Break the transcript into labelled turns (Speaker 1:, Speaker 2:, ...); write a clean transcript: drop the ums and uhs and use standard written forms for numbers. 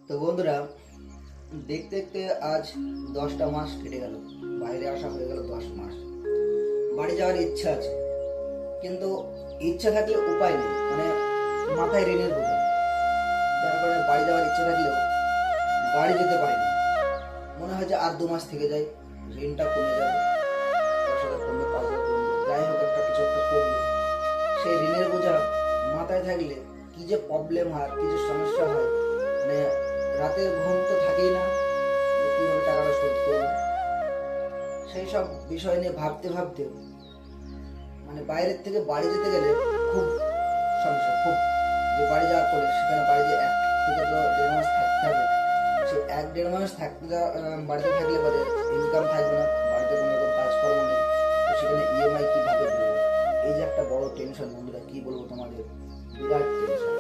Speaker 1: তো বন্ধুরা, দেখতে দেখতে আজ 10টা মাস কেটে গেল। বাইরে আসা হয়ে গেল 10 মাস। বাড়ি যাওয়ার ইচ্ছা আছে, কিন্তু ইচ্ছা থাকলে উপায় নেই, মানে মাথায় ঋণের বোঝা, যার কারণে বাড়ি যাওয়ার ইচ্ছা থাকলেও বাড়ি যেতে পারি না। মনে হয় যে আর 2 মাস থেকে যাই, ঋণটা কমে যাবে, 10,000 কমবে, 5,000 কমবে, যাই হোক একটা কিছু একটা করবে। সেই ঋণের বোঝা মাথায় থাকলে কি যে প্রবলেম হয়, কি যে সমস্যা হয়, মানে রাতের ঘুম তো থাকেই না, যে কিভাবে টাকাটা শোধ করবো। সেই সব বিষয় নিয়ে ভাবতে ভাবতে মানে বাইরের থেকে বাড়ি যেতে গেলে খুব সমস্যা, খুব। যে বাড়ি যাওয়ার পরে সেখানে বাড়িতে 1 থেকে 1.5 মাস থাকতে হবে। সে 1-1.5 মাস বাড়িতে থাকলে পরে ইনকাম থাকবে না, বাড়িতে কোনো রকম কাজকর্ম নেই, তো সেখানে ইএমআই কিভাবে দেবো? এই যে একটা বড় টেনশন বন্ধুরা, কি বলবো তোমাদের, বিরাট টেনশন।